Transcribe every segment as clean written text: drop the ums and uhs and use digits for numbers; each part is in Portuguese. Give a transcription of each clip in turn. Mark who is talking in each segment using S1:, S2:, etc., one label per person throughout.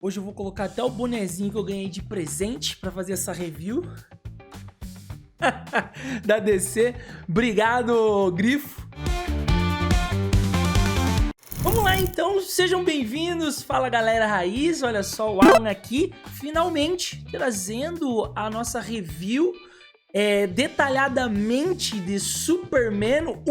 S1: Hoje eu vou colocar até o bonezinho que eu ganhei de presente pra fazer essa review da DC. Obrigado, Grifo. Vamos lá então, sejam bem-vindos. Fala galera raiz, olha só o Alan aqui, finalmente trazendo a nossa review detalhadamente de Superman,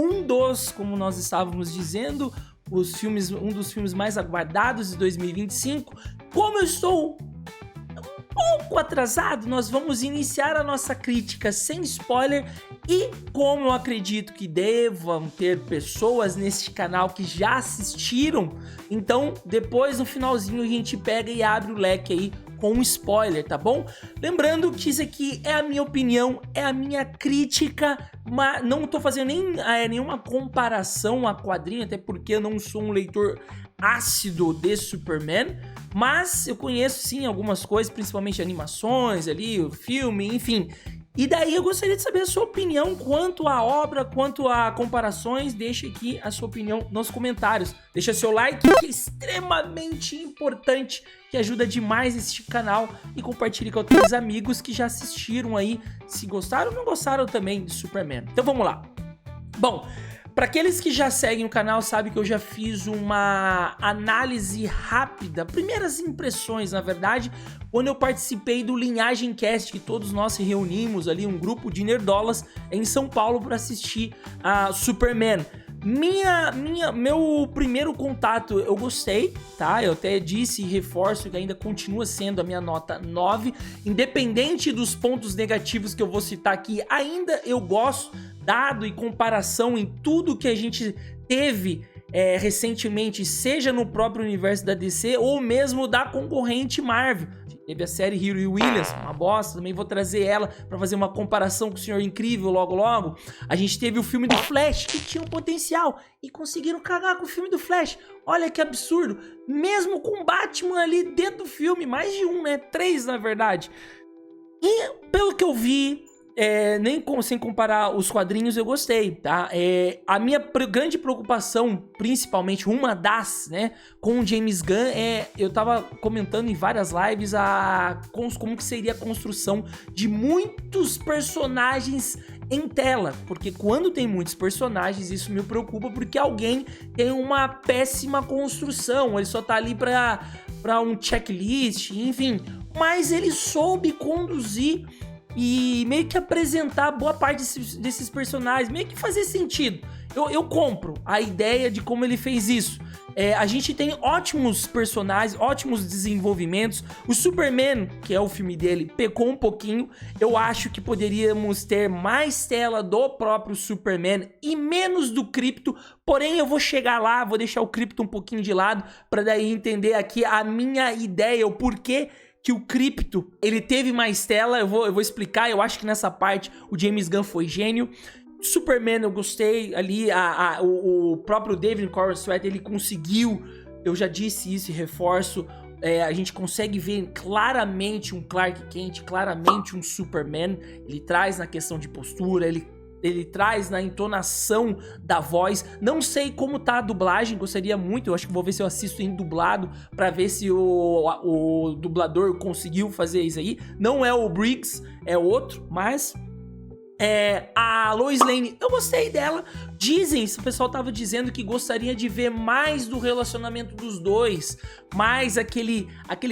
S1: como nós estávamos dizendo, um dos filmes mais aguardados de 2025. Como eu estou um pouco atrasado, nós vamos iniciar a nossa crítica sem spoiler. E como eu acredito que devam ter pessoas neste canal que já assistiram, então depois no finalzinho a gente pega e abre o leque aí com um spoiler, tá bom? Lembrando que isso aqui é a minha opinião, é a minha crítica, mas não tô fazendo nenhuma comparação a quadrinho, até porque eu não sou um leitor ácido de Superman, mas eu conheço sim algumas coisas, principalmente animações ali, o filme, enfim. E daí eu gostaria de saber a sua opinião quanto à obra, quanto a comparações. Deixa aqui a sua opinião nos comentários. Deixa seu like, que é extremamente importante, que ajuda demais este canal. E compartilhe com outros amigos que já assistiram aí, se gostaram ou não gostaram também de Superman. Então vamos lá. Bom, para aqueles que já seguem o canal, sabem que eu já fiz uma análise rápida, primeiras impressões, na verdade, quando eu participei do Linhagem Cast, que todos nós se reunimos ali, um grupo de nerdolas em São Paulo para assistir a Superman. Meu primeiro contato, eu gostei, tá? Eu até disse e reforço que ainda continua sendo a minha nota 9, independente dos pontos negativos que eu vou citar aqui, ainda eu gosto, dado e comparação em tudo que a gente teve recentemente, seja no próprio universo da DC ou mesmo da concorrente Marvel. Teve a série Hero Williams, uma bosta, também vou trazer ela pra fazer uma comparação com o Senhor Incrível logo. A gente teve o filme do Flash, que tinha um potencial, e conseguiram cagar com o filme do Flash. Olha que absurdo, mesmo com Batman ali dentro do filme, mais de um, né? 3 na verdade. E pelo que eu vi, sem comparar os quadrinhos, eu gostei, tá? A minha grande preocupação, principalmente uma das, né, com o James Gunn, eu tava comentando em várias lives como que seria a construção de muitos personagens em tela, porque quando tem muitos personagens, isso me preocupa, porque alguém tem uma péssima construção, ele só tá ali pra um checklist, enfim, mas ele soube conduzir e meio que apresentar boa parte desses personagens, meio que fazer sentido. Eu compro a ideia de como ele fez isso. A gente tem ótimos personagens, ótimos desenvolvimentos. O Superman, que é o filme dele, pecou um pouquinho. Eu acho que poderíamos ter mais tela do próprio Superman e menos do Krypto. Porém, eu vou chegar lá, vou deixar o Krypto um pouquinho de lado, para daí entender aqui a minha ideia, o porquê que o Krypto, ele teve mais tela. Eu vou explicar. Eu acho que nessa parte o James Gunn foi gênio. Superman eu gostei ali, o próprio David Corenswet, ele conseguiu, eu já disse isso e reforço, a gente consegue ver claramente um Clark Kent, claramente um Superman. Ele traz na questão de postura, ele traz na entonação da voz. Não sei como tá a dublagem, gostaria muito, eu acho que vou ver se eu assisto em dublado pra ver se o dublador conseguiu fazer isso aí. Não é o Briggs, é outro, mas a Lois Lane, eu gostei dela. Dizem, o pessoal tava dizendo que gostaria de ver mais do relacionamento dos dois, mais aquele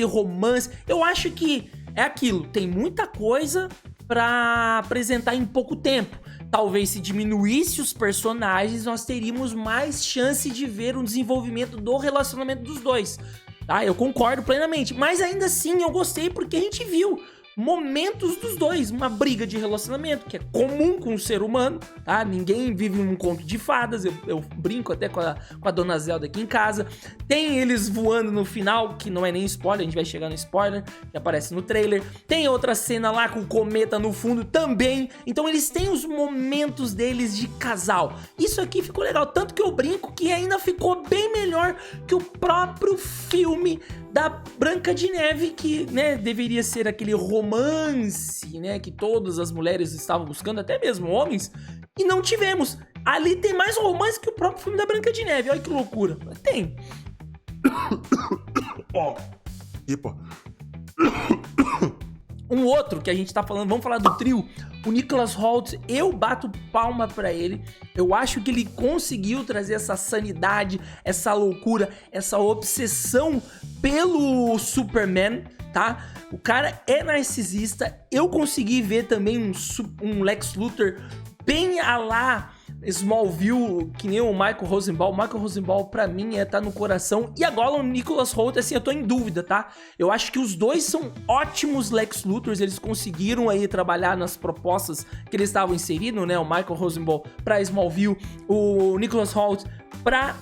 S1: romance. Eu acho que é aquilo, tem muita coisa pra apresentar em pouco tempo. Talvez se diminuísse os personagens, nós teríamos mais chance de ver um desenvolvimento do relacionamento dos dois, tá? Eu concordo plenamente, mas ainda assim eu gostei porque a gente viu momentos dos dois, uma briga de relacionamento que é comum com o ser humano, tá? Ninguém vive num conto de fadas, eu brinco até com a Dona Zelda aqui em casa. Tem eles voando no final, que não é nem spoiler, a gente vai chegar no spoiler, que aparece no trailer. Tem outra cena lá com o cometa no fundo também. Então eles têm os momentos deles de casal. Isso aqui ficou legal, tanto que eu brinco que ainda ficou bem melhor que o próprio filme da Branca de Neve, que, né, deveria ser aquele romance, né, que todas as mulheres estavam buscando, até mesmo homens, e não tivemos. Ali tem mais romance que o próprio filme da Branca de Neve, olha que loucura. Tem. Ó,
S2: Epa.
S1: Um outro que a gente tá falando, vamos falar do trio, o Nicholas Hoult, eu bato palma pra ele. Eu acho que ele conseguiu trazer essa sanidade, essa loucura, essa obsessão pelo Superman, tá? O cara é narcisista. Eu consegui ver também um Lex Luthor bem a lá Smallville, que nem o Michael Rosenbaum. O Michael Rosenbaum, pra mim, tá no coração. E agora o Nicholas Hoult, assim, eu tô em dúvida, tá? Eu acho que os dois são ótimos Lex Luthors. Eles conseguiram aí trabalhar nas propostas que eles estavam inserindo, né? O Michael Rosenbaum pra Smallville, o Nicholas Hoult pra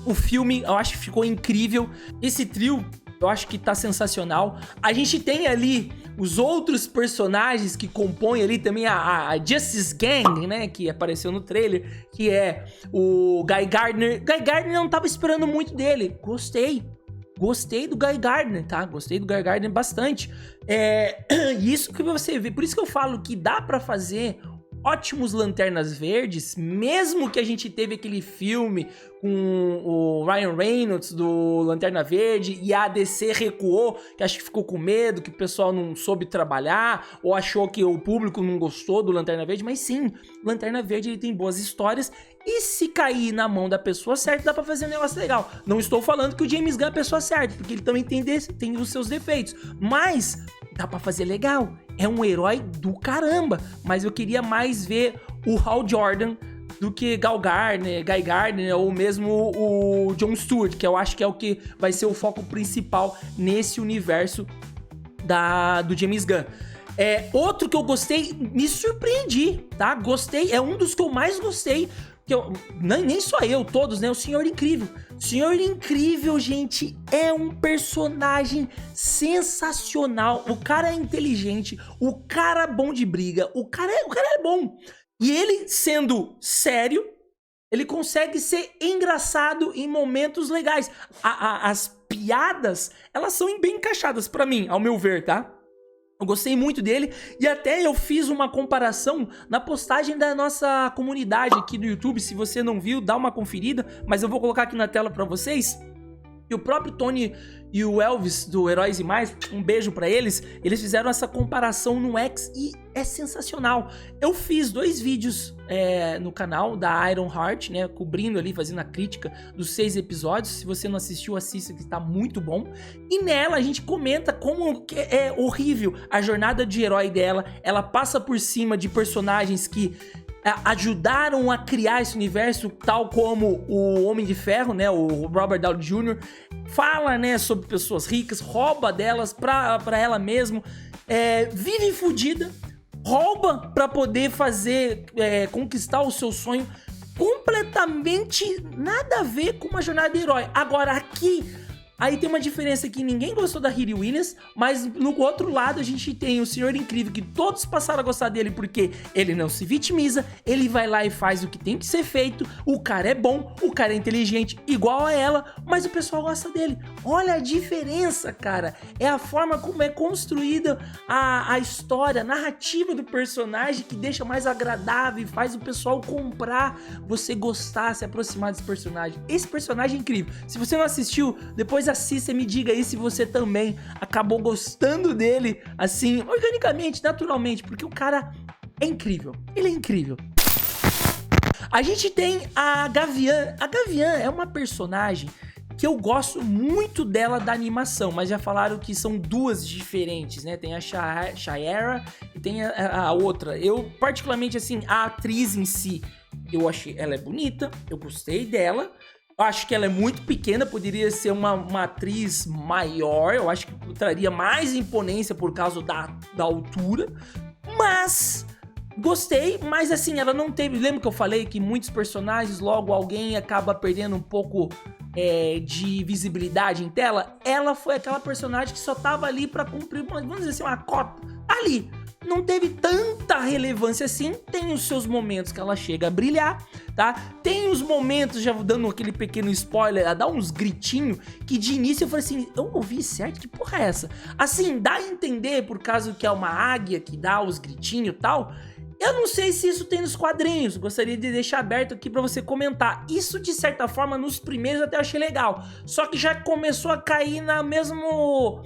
S1: o filme. Eu acho que ficou incrível. Esse trio, eu acho que tá sensacional. A gente tem ali os outros personagens que compõem ali também a Justice Gang, né? Que apareceu no trailer, que é o Guy Gardner. Guy Gardner, não tava esperando muito dele. Gostei do Guy Gardner, tá? Gostei do Guy Gardner bastante. Isso que você vê. Por isso que eu falo que dá pra fazer ótimos Lanternas Verdes, mesmo que a gente teve aquele filme com o Ryan Reynolds do Lanterna Verde e a DC recuou, que acho que ficou com medo, que o pessoal não soube trabalhar, ou achou que o público não gostou do Lanterna Verde, mas sim, Lanterna Verde ele tem boas histórias e se cair na mão da pessoa certa, dá pra fazer um negócio legal. Não estou falando que o James Gunn é a pessoa certa, porque ele também tem os seus defeitos, mas dá pra fazer legal. É um herói do caramba, mas eu queria mais ver o Hal Jordan do que Guy Gardner ou mesmo o John Stewart, que eu acho que é o que vai ser o foco principal nesse universo do James Gunn. Outro que eu gostei, me surpreendi, tá? Gostei, é um dos que eu mais gostei, que nem só eu, todos, né? O Senhor Incrível. Senhor Incrível, gente, é um personagem sensacional. O cara é inteligente, o cara é bom de briga, o cara é bom. E ele, sendo sério, ele consegue ser engraçado em momentos legais. As piadas, elas são bem encaixadas pra mim, ao meu ver, tá? Eu gostei muito dele e até eu fiz uma comparação na postagem da nossa comunidade aqui do YouTube. Se você não viu, dá uma conferida, mas eu vou colocar aqui na tela pra vocês. E o próprio Tony e o Elvis do Heróis e Mais, um beijo pra eles, eles fizeram essa comparação no X e é sensacional. Eu fiz 2 vídeos no canal da Iron Heart, né, cobrindo ali, fazendo a crítica dos 6 episódios. Se você não assistiu, assista, que tá muito bom. E nela a gente comenta como que é horrível a jornada de herói dela. Ela passa por cima de personagens que ajudaram a criar esse universo, tal como o Homem de Ferro, né, o Robert Downey Jr. Fala, né, sobre pessoas ricas, rouba delas pra ela mesmo, vive fudida, rouba pra poder fazer, conquistar o seu sonho, completamente nada a ver com uma jornada de herói. Agora aqui, aí tem uma diferença que ninguém gostou da Riri Williams, mas no outro lado a gente tem o Senhor Incrível, que todos passaram a gostar dele porque ele não se vitimiza, ele vai lá e faz o que tem que ser feito, o cara é bom, o cara é inteligente, igual a ela, mas o pessoal gosta dele. Olha a diferença, cara. É a forma como é construída a história, a narrativa do personagem que deixa mais agradável e faz o pessoal comprar, você gostar, se aproximar desse personagem. Esse personagem é incrível. Se você não assistiu, depois assista e me diga aí se você também acabou gostando dele, assim, organicamente, naturalmente, porque o cara é incrível. Ele é incrível. A gente tem a Gavião. A Gavião é uma personagem que eu gosto muito dela da animação, mas já falaram que são 2 diferentes, né? Tem a Shayera e tem a outra. Eu, particularmente, assim, a atriz em si, eu achei ela é bonita, eu gostei dela. Eu acho que ela é muito pequena, poderia ser uma atriz maior, eu acho que traria mais imponência por causa da altura, mas gostei, mas assim, ela não teve, lembra que eu falei que muitos personagens, logo alguém acaba perdendo um pouco de visibilidade em tela? Ela foi aquela personagem que só tava ali pra cumprir, vamos dizer assim, uma cota, ali. Não teve tanta relevância assim, tem os seus momentos que ela chega a brilhar, tá? Tem os momentos, já dando aquele pequeno spoiler, ela dá uns gritinhos, que de início eu falei assim, eu ouvi certo? Que porra é essa? Assim, dá a entender, por causa que é uma águia que dá os gritinhos e tal, Eu não sei se isso tem nos quadrinhos, gostaria de deixar aberto aqui pra você comentar. Isso, de certa forma, nos primeiros eu até achei legal, só que já começou a cair na mesma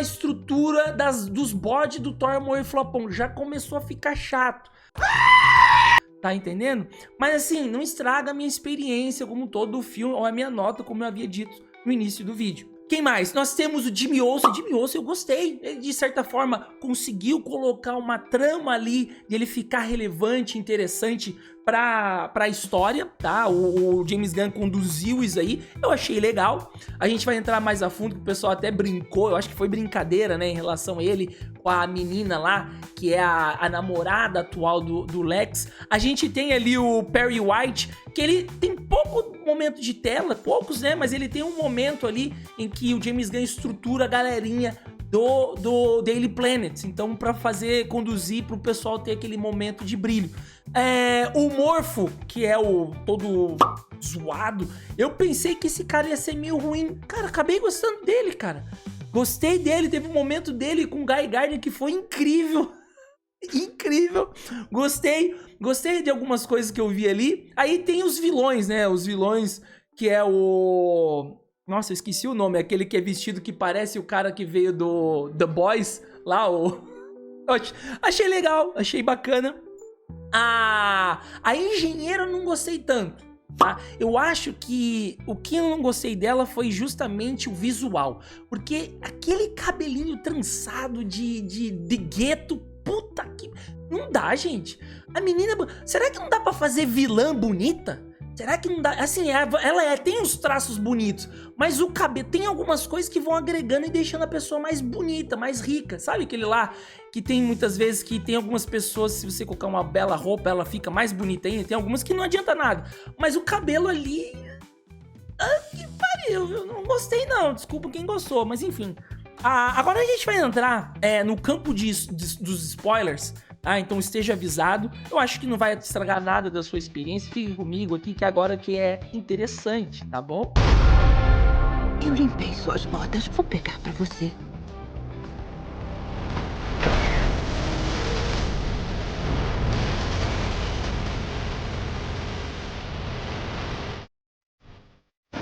S1: estrutura dos bodes do Thor, Amor e Flopão, já começou a ficar chato. Tá entendendo? Mas assim, não estraga a minha experiência como todo o filme, ou a minha nota, como eu havia dito no início do vídeo. Quem mais? Nós temos o Jimmy Olsen. Jimmy Olsen eu gostei. Ele, de certa forma, conseguiu colocar uma trama ali de ele ficar relevante, interessante pra história, tá? O James Gunn conduziu isso aí. Eu achei legal. A gente vai entrar mais a fundo, que o pessoal até brincou. Eu acho que foi brincadeira, né? Em relação a ele com a menina lá, que é a namorada atual do Lex. A gente tem ali o Perry White, que ele tem pouco momento de tela, poucos, né? Mas ele tem um momento ali em que o James Gunn estrutura a galerinha do Daily Planet, então pra conduzir pro pessoal ter aquele momento de brilho. O Morpho, que é o todo zoado, eu pensei que esse cara ia ser meio ruim. Cara, acabei gostando dele, cara. Gostei dele, teve um momento dele com o Guy Gardner que foi incrível. Incrível, gostei de algumas coisas que eu vi ali. Aí tem os vilões, né? Os vilões que é o... Nossa, eu esqueci o nome, aquele que é vestido que parece o cara que veio do The Boys, lá, achei legal, achei bacana. A engenheira eu não gostei tanto, tá? Eu acho que o que eu não gostei dela foi justamente o visual, porque aquele cabelinho trançado de gueto, puta que... Não dá, gente. A menina... Será que não dá pra fazer vilã bonita? Será que não dá? Assim, ela tem os traços bonitos, mas o cabelo... Tem algumas coisas que vão agregando e deixando a pessoa mais bonita, mais rica. Sabe aquele lá que tem muitas vezes que tem algumas pessoas, se você colocar uma bela roupa, ela fica mais bonita ainda. Tem algumas que não adianta nada. Mas o cabelo ali... que pariu, viu? Não gostei não. Desculpa quem gostou, mas enfim. Agora a gente vai entrar no campo dos spoilers. Então esteja avisado. Eu acho que não vai estragar nada da sua experiência. Fique comigo aqui que agora que é interessante, tá bom?
S2: Eu limpei suas botas. Vou pegar pra você.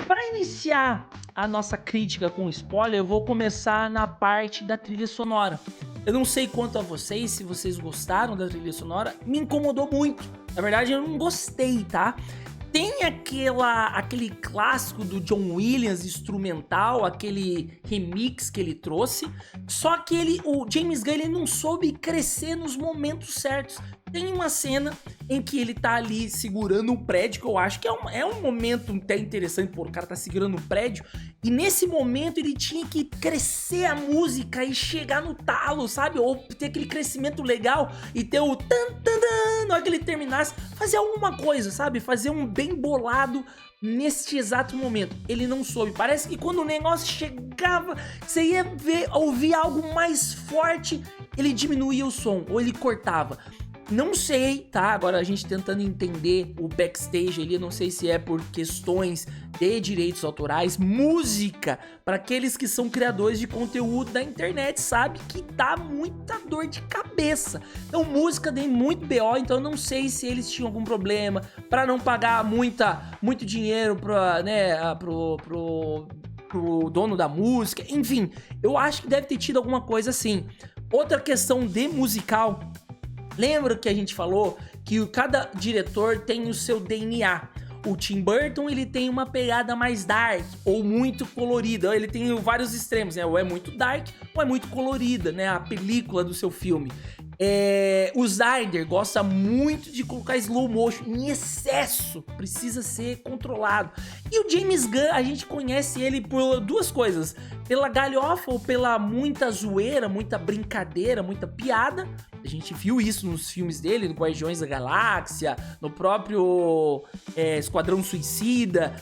S1: Para iniciar a nossa crítica com spoiler, eu vou começar na parte da trilha sonora. Eu não sei quanto a vocês, se vocês gostaram da trilha sonora, me incomodou muito. Na verdade, eu não gostei, tá? Tem aquele clássico do John Williams instrumental, aquele remix que ele trouxe, só que o James Gunn ele não soube crescer nos momentos certos. Tem uma cena em que ele tá ali segurando um prédio, que eu acho que é um momento até interessante, pô, o cara tá segurando um prédio, e nesse momento ele tinha que crescer a música e chegar no talo, sabe? Ou ter aquele crescimento legal e ter o tan tan tan, na hora que ele terminasse, fazer alguma coisa, sabe? Fazer um bem bolado neste exato momento. Ele não soube. Parece que quando o negócio chegava, você ia ouvir algo mais forte, ele diminuía o som, ou ele cortava. Não sei, tá? Agora a gente tentando entender o backstage ali, não sei se é por questões de direitos autorais, música, para aqueles que são criadores de conteúdo da internet, sabe que dá muita dor de cabeça. Então música tem muito BO, então eu não sei se eles tinham algum problema para não pagar muito dinheiro pro dono da música, enfim, eu acho que deve ter tido alguma coisa assim. Outra questão de musical, lembra que a gente falou que cada diretor tem o seu DNA. O Tim Burton, ele tem uma pegada mais dark ou muito colorida. Ele tem vários extremos, né? Ou é muito dark ou é muito colorida, né? A película do seu filme. O Snyder gosta muito de colocar slow motion em excesso, precisa ser controlado. E o James Gunn, a gente conhece ele por duas coisas: pela galhofa ou pela muita zoeira, muita brincadeira, muita piada. A gente viu isso nos filmes dele, no Guardiões da Galáxia, no próprio Esquadrão Suicida,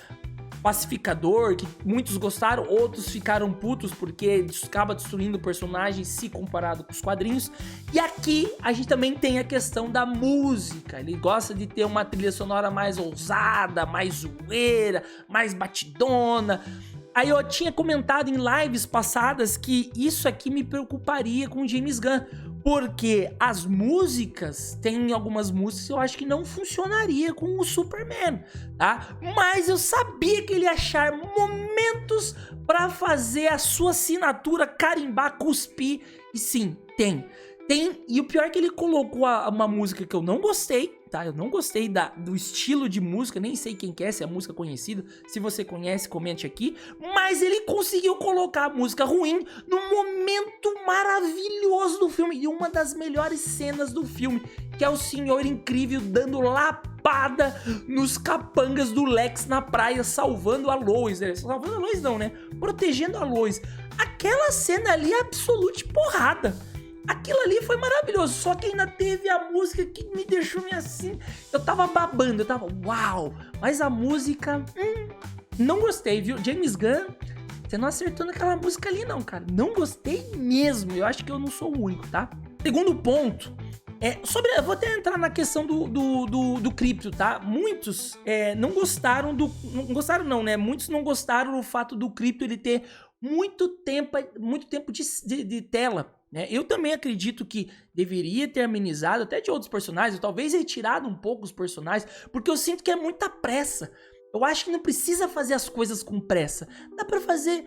S1: Pacificador, que muitos gostaram, outros ficaram putos porque acaba destruindo o personagem se comparado com os quadrinhos. E aqui a gente também tem a questão da música. Ele gosta de ter uma trilha sonora mais ousada, mais zoeira, mais batidona. Aí eu tinha comentado em lives passadas que isso aqui me preocuparia com o James Gunn, Porque as músicas, tem algumas músicas que eu acho que não funcionaria com o Superman, tá? Mas eu sabia que ele ia achar momentos pra fazer a sua assinatura, carimbar, cuspir. E sim, tem. E o pior é que ele colocou uma música que eu não gostei, tá? Eu não gostei do estilo de música, nem sei quem que é, se é música conhecida. Se você conhece, comente aqui. Mas ele conseguiu colocar a música ruim num momento maravilhoso do filme. E uma das melhores cenas do filme, que é o Senhor Incrível dando lapada nos capangas do Lex na praia, salvando a Lois. Salvando a Lois não, né? Protegendo a Lois. Aquela cena ali é absolute porrada. Aquilo ali foi maravilhoso, só que ainda teve a música que me deixou meio assim. Eu tava babando, eu tava uau. Mas a música, não gostei, viu? James Gunn, você não acertou naquela música ali não, cara. Não gostei mesmo, eu acho que eu não sou o único, tá? Segundo ponto, eu vou até entrar na questão do Krypto, tá? Muitos não gostaram não gostaram não, né? Muitos não gostaram do fato do Krypto ele ter muito tempo de tela. Eu também acredito que deveria ter amenizado até de outros personagens, ou talvez retirado um pouco os personagens, porque eu sinto que é muita pressa. Eu acho que não precisa fazer as coisas com pressa. Dá pra fazer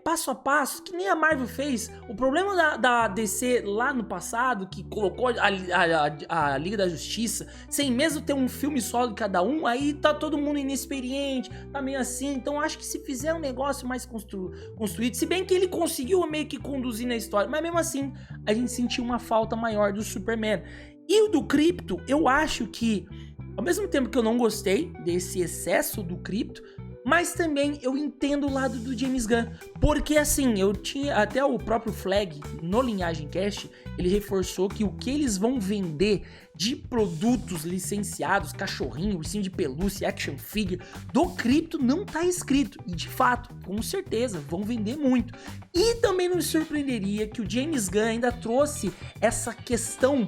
S1: passo a passo, que nem a Marvel fez. O problema da DC lá no passado, que colocou a Liga da Justiça, sem mesmo ter um filme solo de cada um, aí tá todo mundo inexperiente, tá meio assim. Então acho que se fizer um negócio mais construído, se bem que ele conseguiu meio que conduzir na história, mas mesmo assim a gente sentiu uma falta maior do Superman. E o do Krypto, eu acho que, ao mesmo tempo que eu não gostei desse excesso do Krypto, mas também eu entendo o lado do James Gunn, porque assim, eu tinha até o próprio Flag no Linhagem Cast, ele reforçou que o que eles vão vender de produtos licenciados, cachorrinho, ursinho de pelúcia, action figure, do Krypto não tá escrito, e de fato, com certeza, vão vender muito. E também não me surpreenderia que o James Gunn ainda trouxe essa questão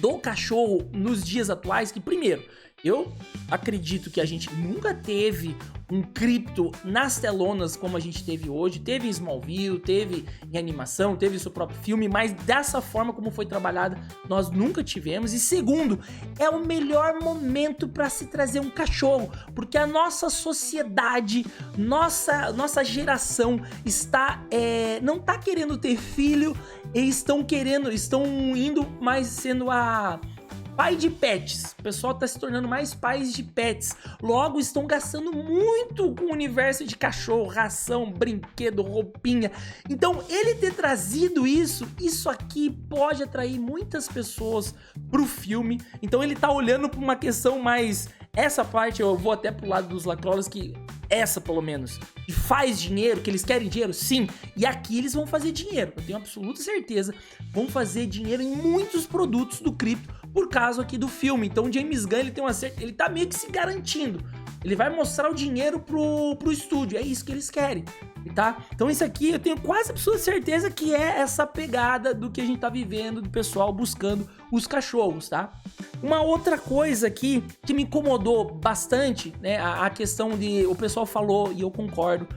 S1: do cachorro nos dias atuais, que primeiro, eu acredito que a gente nunca teve um Krypto nas telonas como a gente teve hoje. Teve em Smallville, teve em animação, teve seu próprio filme, mas dessa forma como foi trabalhada, nós nunca tivemos. E segundo, é o melhor momento para se trazer um cachorro, porque a nossa sociedade, nossa geração não tá querendo ter filho e estão indo mais sendo pai de pets. O pessoal tá se tornando mais pais de pets. Logo, estão gastando muito com o universo de cachorro, ração, brinquedo, roupinha. Então, ele ter trazido isso aqui pode atrair muitas pessoas pro filme. Então, ele tá olhando pra uma questão mais... Essa parte, eu vou até pro lado dos Lacrolas, que essa, pelo menos, que faz dinheiro, que eles querem dinheiro, sim. E aqui eles vão fazer dinheiro. Eu tenho absoluta certeza. Vão fazer dinheiro em muitos produtos do Krypto, por causa aqui do filme. Então o James Gunn, ele tá meio que se garantindo. Ele vai mostrar o dinheiro pro estúdio. É isso que eles querem, tá? Então isso aqui eu tenho quase absoluta certeza que é essa pegada do que a gente tá vivendo, do pessoal buscando os cachorros, tá? Uma outra coisa aqui que me incomodou bastante, né? A questão de... O pessoal falou, e eu concordo,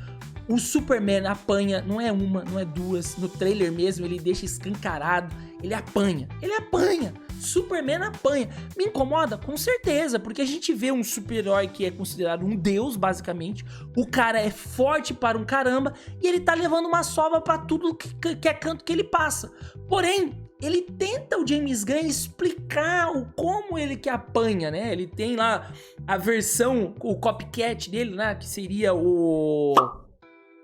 S1: o Superman apanha, não é uma, não é duas. No trailer mesmo, ele deixa escancarado. Ele apanha. Superman apanha. Me incomoda? Com certeza, porque a gente vê um super-herói que é considerado um deus, basicamente. O cara é forte para um caramba e ele tá levando uma sova pra tudo que é canto que ele passa. Porém, ele tenta, o James Gunn, explicar como ele que apanha, né? Ele tem lá a versão, o copycat dele, né? Que seria o...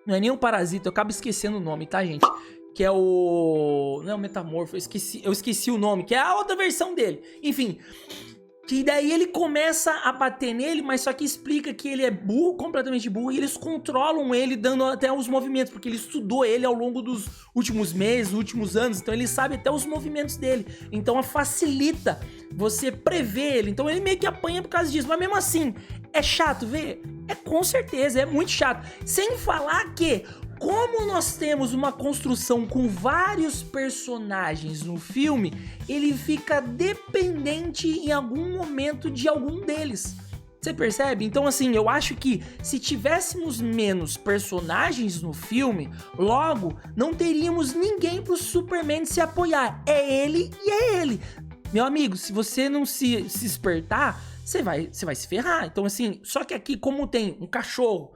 S1: Não é nem o Parasita, eu acabo esquecendo o nome, tá, gente? Que é o... Não é o Metamorfo, eu esqueci o nome, que é a outra versão dele. Enfim, que daí ele começa a bater nele, mas só que explica que ele é burro, completamente burro, e eles controlam ele dando até os movimentos, porque ele estudou ele ao longo dos últimos meses, últimos anos, então ele sabe até os movimentos dele. Então facilita você prever ele, então ele meio que apanha por causa disso, mas mesmo assim, é chato ver? É, com certeza, é muito chato. Sem falar que, como nós temos uma construção com vários personagens no filme, ele fica dependente em algum momento de algum deles. Você percebe? Então, assim, eu acho que se tivéssemos menos personagens no filme, logo, não teríamos ninguém pro Superman se apoiar. É ele e é ele. Meu amigo, se você não se espertar, você vai se ferrar. Então, assim, só que aqui, como tem um cachorro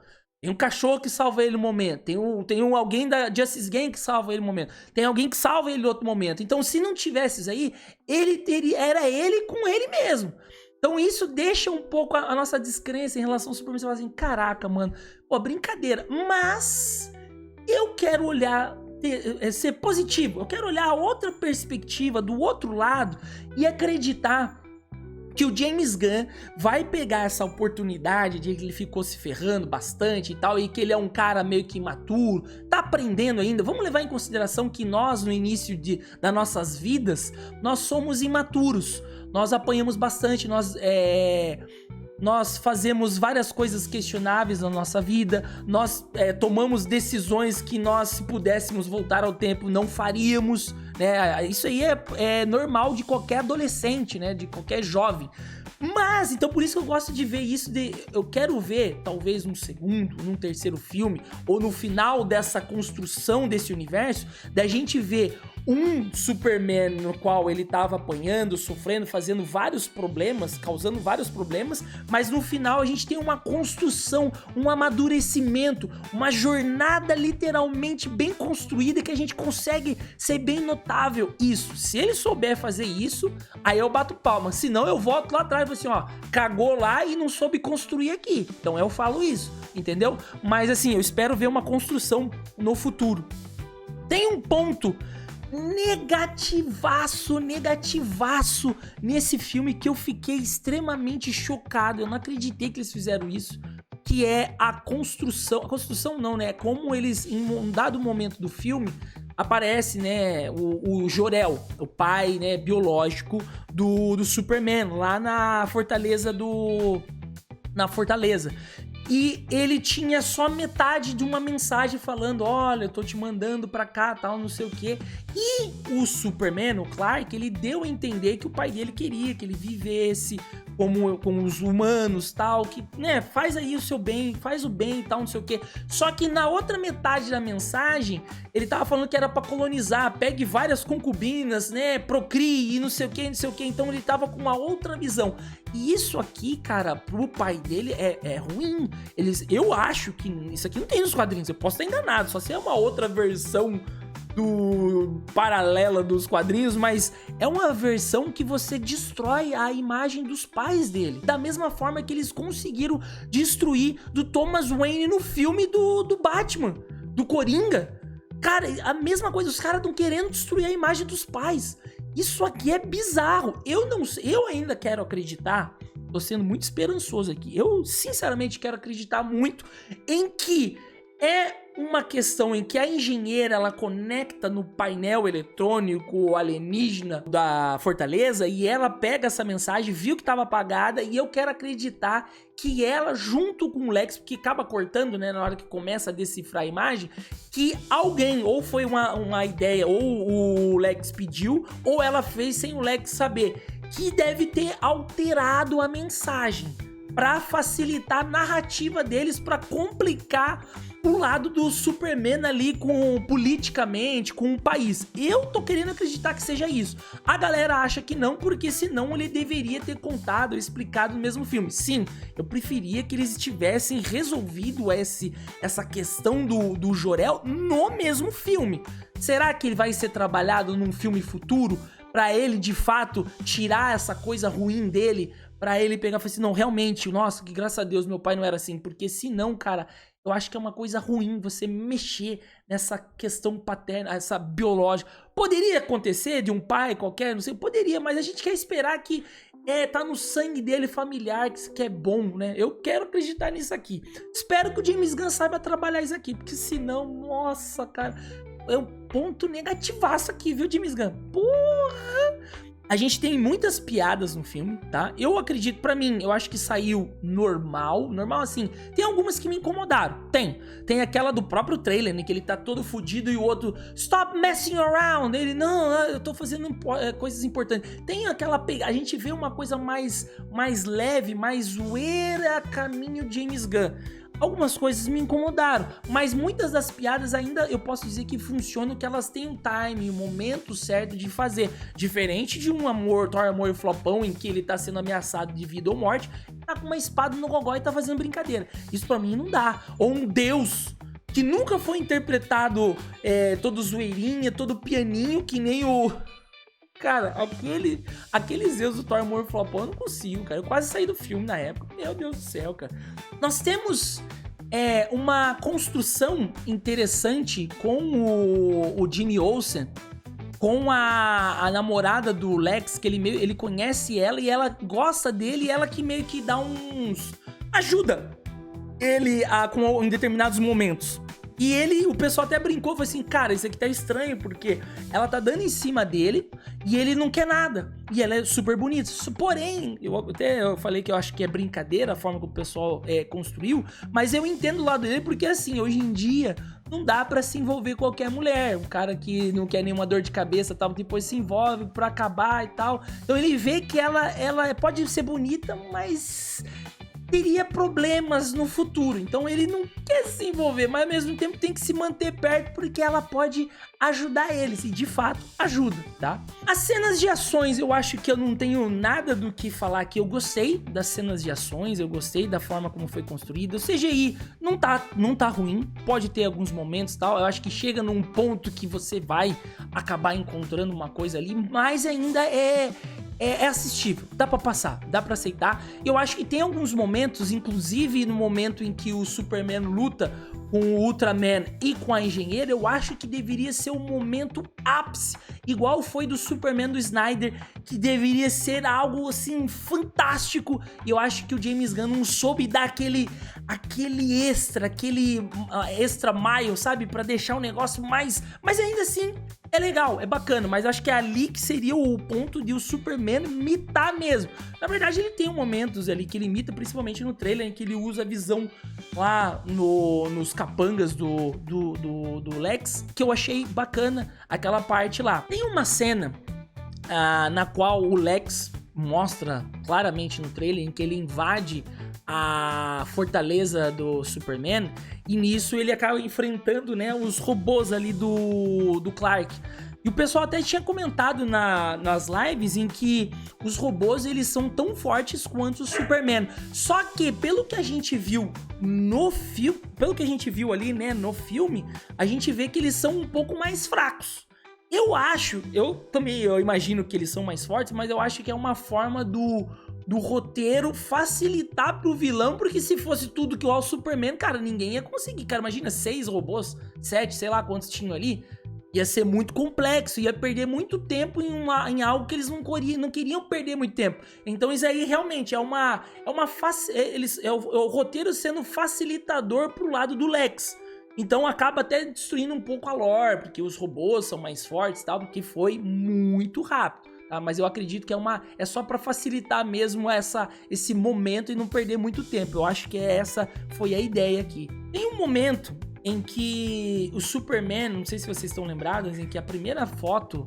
S1: que salva ele no momento, tem alguém da Justice Gang que salva ele no momento, tem alguém que salva ele no outro momento. Então, se não tivesse isso aí, era ele com ele mesmo. Então isso deixa um pouco a nossa descrença em relação ao Superman. Você fala assim, caraca, mano, pô, brincadeira. Mas eu quero olhar, ser positivo. Eu quero olhar a outra perspectiva, do outro lado, e acreditar que o James Gunn vai pegar essa oportunidade de que ele ficou se ferrando bastante e tal, e que ele é um cara meio que imaturo, tá aprendendo ainda. Vamos levar em consideração que nós, no início das nossas vidas, nós somos imaturos. Nós apanhamos bastante, nós fazemos várias coisas questionáveis na nossa vida, nós tomamos decisões que nós, se pudéssemos voltar ao tempo, não faríamos, né? Isso aí é normal de qualquer adolescente, né? De qualquer jovem. Mas, então por isso que eu gosto de ver isso, eu quero ver, talvez num segundo, num terceiro filme, ou no final dessa construção desse universo, da gente ver um Superman no qual ele tava apanhando, sofrendo, fazendo vários problemas, causando vários problemas, mas no final a gente tem uma construção, um amadurecimento, uma jornada literalmente bem construída que a gente consegue ser bem notável. Isso, se ele souber fazer isso, aí eu bato palma, senão eu volto lá atrás e falo assim, ó, cagou lá e não soube construir aqui. Então eu falo isso, entendeu? Mas assim, eu espero ver uma construção no futuro. Tem um ponto negativaço nesse filme que eu fiquei extremamente chocado. Eu não acreditei que eles fizeram isso, que é a construção não, né? Como eles, em um dado momento do filme, aparece, né, o Jor-El, o pai, né, biológico do Superman, lá na fortaleza E ele tinha só metade de uma mensagem falando, olha, eu tô te mandando pra cá, tal, não sei o quê. E o Superman, o Clark, ele deu a entender que o pai dele queria que ele vivesse como os humanos, tal, que, né, faz aí o seu bem, faz o bem e tal, não sei o quê. Só que na outra metade da mensagem, ele tava falando que era pra colonizar, pegue várias concubinas, né, procrie e não sei o quê, não sei o quê. Então ele tava com uma outra visão. E isso aqui, cara, pro pai dele é ruim. Eu acho que isso aqui não tem nos quadrinhos, eu posso estar enganado, só se é uma outra versão paralela dos quadrinhos, mas é uma versão que você destrói a imagem dos pais dele, da mesma forma que eles conseguiram destruir do Thomas Wayne no filme do Batman, do Coringa. Cara, a mesma coisa, os caras estão querendo destruir a imagem dos pais. Isso aqui é bizarro. Eu ainda quero acreditar, tô sendo muito esperançoso aqui, eu sinceramente quero acreditar muito em que é uma questão em que a engenheira, ela conecta no painel eletrônico alienígena da fortaleza e ela pega essa mensagem, viu que estava apagada, e eu quero acreditar que ela, junto com o Lex, porque acaba cortando, né, na hora que começa a decifrar a imagem, que alguém, ou foi uma ideia, ou o Lex pediu, ou ela fez sem o Lex saber, que deve ter alterado a mensagem para facilitar a narrativa deles, para complicar o lado do Superman ali politicamente, com o país. Eu tô querendo acreditar que seja isso. A galera acha que não, porque senão ele deveria ter contado, explicado no mesmo filme. Sim, eu preferia que eles tivessem resolvido essa questão do Jor-El no mesmo filme. Será que ele vai ser trabalhado num filme futuro pra ele, de fato, tirar essa coisa ruim dele, pra ele pegar e falar assim, não, realmente, nossa, que graças a Deus meu pai não era assim, porque senão, cara, eu acho que é uma coisa ruim você mexer nessa questão paterna, essa biológica. Poderia acontecer de um pai qualquer, não sei, poderia, mas a gente quer esperar que tá no sangue dele familiar, que é bom, né? Eu quero acreditar nisso aqui. Espero que o James Gunn saiba trabalhar isso aqui, porque senão, nossa, cara, é um ponto negativaço aqui, viu, James Gunn? Porra! A gente tem muitas piadas no filme, tá? Eu acredito, pra mim, eu acho que saiu normal assim. Tem algumas que me incomodaram, tem aquela do próprio trailer, né, que ele tá todo fudido e o outro, stop messing around, ele, não, eu tô fazendo coisas importantes. Tem aquela, a gente vê uma coisa mais leve, mais zoeira, caminho James Gunn. Algumas coisas me incomodaram, mas muitas das piadas ainda eu posso dizer que funcionam, que elas têm um time, um momento certo de fazer. Diferente de um Thor Amor e Flopão, em que ele tá sendo ameaçado de vida ou morte, tá com uma espada no gogó e tá fazendo brincadeira. Isso pra mim não dá. Ou um deus que nunca foi interpretado todo zoeirinha, todo pianinho, que nem o... Cara, aquele Zeus do Thor Amor e Flopão eu não consigo, cara. Eu quase saí do filme na época. Meu Deus do céu, cara. Nós temos uma construção interessante com o Jimmy Olsen, com a namorada do Lex, que ele conhece ela e ela gosta dele, e ela que meio que dá ajuda ele em determinados momentos. E o pessoal até brincou, falou assim, cara, isso aqui tá estranho, porque ela tá dando em cima dele e ele não quer nada. E ela é super bonita. Porém, eu falei que eu acho que é brincadeira a forma que o pessoal construiu, mas eu entendo o lado dele, porque assim, hoje em dia não dá pra se envolver com qualquer mulher. Um cara que não quer nenhuma dor de cabeça, tal, depois se envolve pra acabar e tal. Então ele vê que ela pode ser bonita, mas teria problemas no futuro, então ele não quer se envolver, mas ao mesmo tempo tem que se manter perto, porque ela pode ajudar eles, e de fato ajuda, tá? As cenas de ações, eu acho que eu não tenho nada do que falar aqui. Eu gostei das cenas de ações, eu gostei da forma como foi construída. O CGI não tá ruim, pode ter alguns momentos, tal, eu acho que chega num ponto que você vai acabar encontrando uma coisa ali, mas ainda é assistível, dá pra passar, dá pra aceitar. Eu acho que tem alguns momentos, inclusive no momento em que o Superman luta com o Ultraman e com a engenheira, eu acho que deveria ser um momento ápice, igual foi do Superman do Snyder, que deveria ser algo assim fantástico. E eu acho que o James Gunn não soube dar aquele extra mile, sabe, pra deixar o negócio mais, mas ainda assim é legal, é bacana, mas acho que é ali que seria o ponto de o Superman imitar mesmo. Na verdade, ele tem momentos ali que ele imita, principalmente no trailer, em que ele usa a visão lá nos capangas do Lex, que eu achei bacana aquela parte lá. Tem uma cena na qual o Lex mostra claramente no trailer, em que ele invade a fortaleza do Superman, e nisso ele acaba enfrentando, né, os robôs ali do Clark. E o pessoal até tinha comentado nas lives em que os robôs, eles são tão fortes quanto o Superman. Só que pelo que a gente viu ali, né, no filme, a gente vê que eles são um pouco mais fracos. Eu imagino que eles são mais fortes, mas eu acho que é uma forma do roteiro facilitar pro vilão, porque se fosse tudo que o Superman, cara, ninguém ia conseguir. Cara, imagina 6 robôs, 7, sei lá quantos tinham ali. Ia ser muito complexo, ia perder muito tempo em algo que eles não queriam perder muito tempo. Então isso aí realmente é o roteiro sendo facilitador pro lado do Lex. Então acaba até destruindo um pouco a lore, porque os robôs são mais fortes e tal, porque foi muito rápido. Tá? Mas eu acredito que é só pra facilitar mesmo esse momento e não perder muito tempo. Eu acho que essa foi a ideia aqui. Tem um momento em que o Superman, não sei se vocês estão lembrados, em que a primeira foto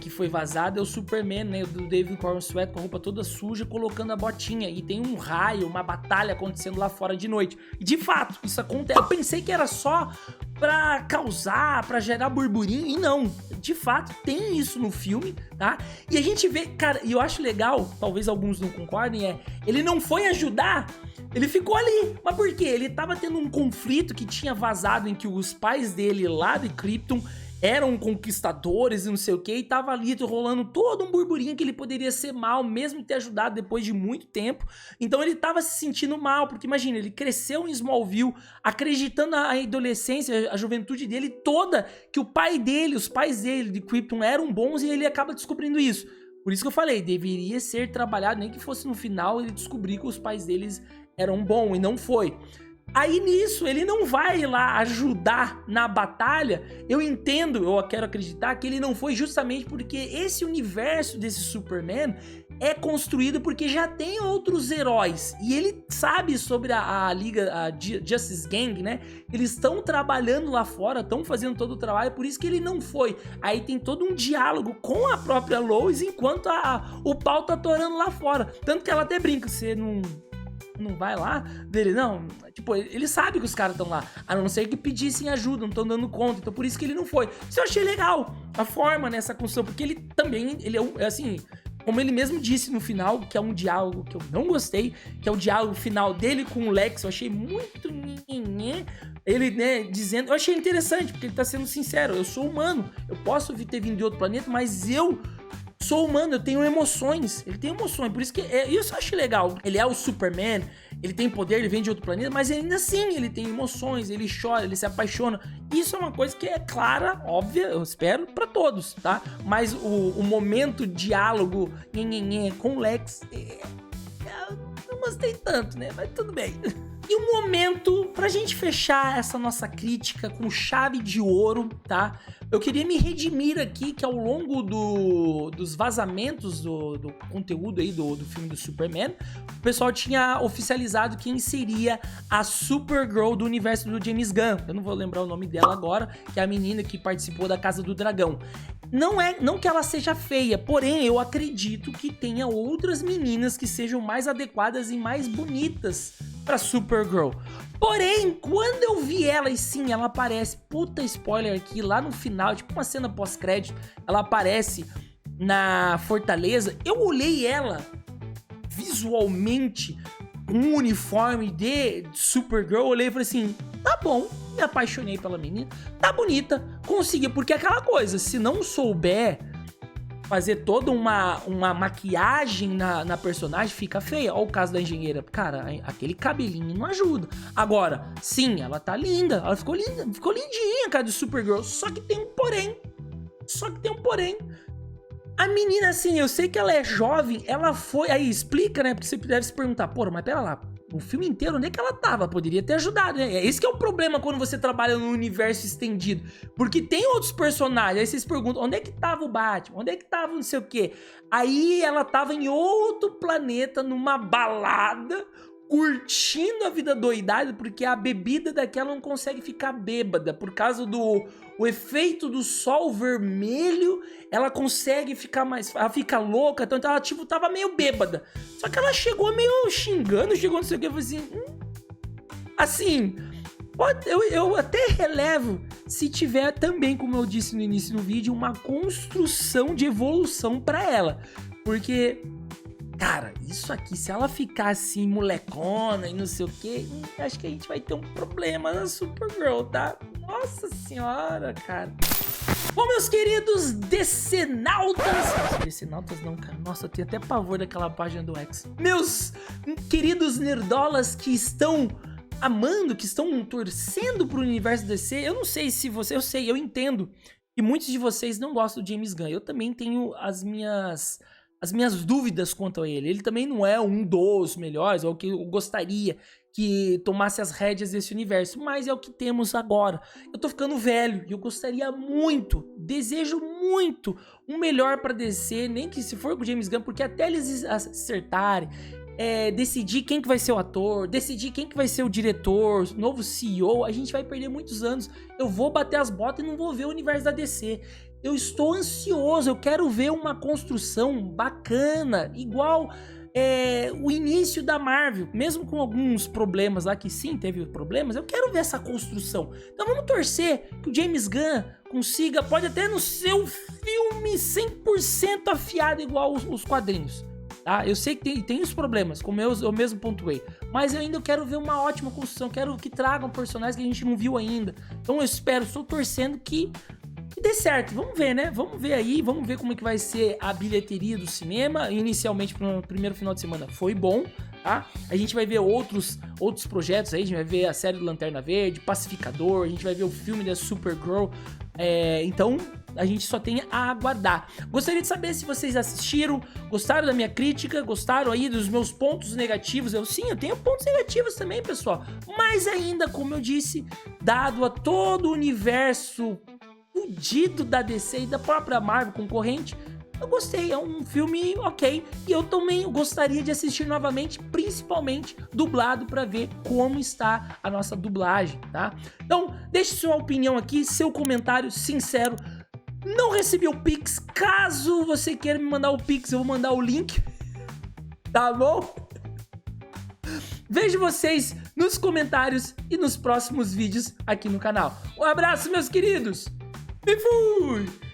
S1: que foi vazada é o Superman, né, do David Corenswet com a roupa toda suja, colocando a botinha, e tem um raio, uma batalha acontecendo lá fora de noite. E de fato, isso acontece. Eu pensei que era só pra causar, pra gerar burburinho, e não. De fato, tem isso no filme, tá? E a gente vê, cara, e eu acho legal, talvez alguns não concordem, ele não foi ajudar, ele ficou ali. Mas por quê? Ele tava tendo um conflito que tinha vazado, em que os pais dele lá de Krypton eram conquistadores e não sei o que, e tava ali rolando todo um burburinho que ele poderia ser mal, mesmo ter ajudado depois de muito tempo. Então ele tava se sentindo mal, porque imagina, ele cresceu em Smallville, acreditando na adolescência, a juventude dele toda, que os pais dele de Krypton eram bons, e ele acaba descobrindo isso. Por isso que eu falei, deveria ser trabalhado, nem que fosse no final ele descobrir que os pais deles eram bons, e não foi. Aí nisso, ele não vai lá ajudar na batalha. Eu entendo, eu quero acreditar que ele não foi justamente porque esse universo desse Superman é construído porque já tem outros heróis. E ele sabe sobre a Liga, a Justice Gang, né? Eles estão trabalhando lá fora, estão fazendo todo o trabalho, por isso que ele não foi. Aí tem todo um diálogo com a própria Lois enquanto o pau tá atorando lá fora. Tanto que ela até brinca, você não vai lá dele, não. Tipo, ele sabe que os caras estão lá, a não ser que pedissem ajuda, não estão dando conta, então por isso que ele não foi. Isso eu achei legal, a forma nessa construção, porque ele também, ele é assim, como ele mesmo disse no final, que é um diálogo que eu não gostei, que é o diálogo final dele com o Lex, eu achei muito... Ele, né, dizendo... Eu achei interessante, porque ele tá sendo sincero, eu sou humano, eu posso ter vindo de outro planeta, mas eu sou humano, eu tenho emoções. Ele tem emoções, por isso que... isso eu achei legal. Ele é o Superman, ele tem poder, ele vem de outro planeta, mas ainda assim ele tem emoções, ele chora, ele se apaixona. Isso é uma coisa que é clara, óbvia, eu espero, pra todos, tá? Mas o momento diálogo com o Lex, eu não gostei tanto, né? Mas tudo bem. E um momento pra gente fechar essa nossa crítica com chave de ouro, tá? Eu queria me redimir aqui que ao longo dos vazamentos do conteúdo aí do filme do Superman, o pessoal tinha oficializado quem seria a Supergirl do universo do James Gunn. Eu não vou lembrar o nome dela agora, que é a menina que participou da Casa do Dragão. Não que ela seja feia, porém eu acredito que tenha outras meninas que sejam mais adequadas e mais bonitas pra Supergirl. Porém, quando eu vi ela, e sim, ela aparece, puta spoiler aqui, lá no final, tipo uma cena pós-crédito, ela aparece na Fortaleza, eu olhei ela visualmente, com um uniforme de Supergirl, olhei e falei assim, tá bom, me apaixonei pela menina, tá bonita, consegui, porque é aquela coisa, se não souber fazer toda uma maquiagem na personagem, fica feia. Olha o caso da engenheira. Cara, aquele cabelinho não ajuda. Agora, sim, ela tá linda. Ela ficou linda, ficou lindinha, cara, de Supergirl. Só que tem um porém. A menina, assim, eu sei que ela é jovem, ela foi... Aí, explica, né? Porque você deve se perguntar, pô, mas pera lá, o filme inteiro, onde é que ela tava? Poderia ter ajudado, né? Esse que é o problema quando você trabalha no universo estendido. Porque tem outros personagens, aí vocês perguntam, onde é que tava o Batman? Onde é que tava não sei o quê? Aí ela tava em outro planeta, numa balada, curtindo a vida doidada, porque a bebida daquela não consegue ficar bêbada, por causa do efeito do sol vermelho, ela consegue ficar mais, ela fica louca, então ela tipo tava meio bêbada, só que ela chegou meio xingando, chegou não sei o que, eu falei assim, eu até relevo se tiver também, como eu disse no início do vídeo, uma construção de evolução pra ela, porque... Cara, isso aqui, se ela ficar assim, molecona e não sei o que, acho que a gente vai ter um problema na Supergirl, tá? Nossa senhora, cara. Bom, meus queridos decenautas... Decenautas não, cara. Nossa, eu tenho até pavor daquela página do X. Meus queridos nerdolas que estão amando, que estão torcendo pro universo DC, eu não sei se você... eu entendo que muitos de vocês não gostam do James Gunn. Eu também tenho as minhas dúvidas quanto a ele. Ele também não é um dos melhores, ou que eu gostaria que tomasse as rédeas desse universo, mas é o que temos agora. Eu tô ficando velho e eu gostaria muito, desejo muito um melhor pra DC, nem que se for com o James Gunn, porque até eles acertarem, decidir quem que vai ser o ator, decidir quem que vai ser o diretor, novo CEO, a gente vai perder muitos anos. Eu vou bater as botas e não vou ver o universo da DC. Eu estou ansioso, eu quero ver uma construção bacana, igual o início da Marvel, mesmo com alguns problemas lá, que sim, teve problemas, eu quero ver essa construção. Então vamos torcer que o James Gunn consiga, pode até no seu filme 100% afiado igual os quadrinhos. Tá? Eu sei que tem os problemas, como eu mesmo pontuei, mas eu ainda quero ver uma ótima construção, quero que tragam personagens que a gente não viu ainda. Então eu espero, estou torcendo que dê certo, vamos ver, né? Vamos ver aí, vamos ver como é que vai ser a bilheteria do cinema. Inicialmente, no primeiro final de semana, foi bom, tá? A gente vai ver outros projetos aí, a gente vai ver a série do Lanterna Verde, Pacificador, a gente vai ver o filme da Supergirl. Então, a gente só tem a aguardar. Gostaria de saber se vocês assistiram, gostaram da minha crítica, gostaram aí dos meus pontos negativos. Eu tenho pontos negativos também, pessoal. Mas ainda, como eu disse, dado a todo o universo fudido da DC e da própria Marvel concorrente, eu gostei, é um filme ok. E eu também gostaria de assistir novamente, principalmente dublado, pra ver como está a nossa dublagem, tá? Então, deixe sua opinião aqui, seu comentário sincero. Não recebi o Pix. Caso você queira me mandar o Pix, eu vou mandar o link. Tá bom? Vejo vocês nos comentários e nos próximos vídeos aqui no canal. Um abraço, meus queridos. E fui!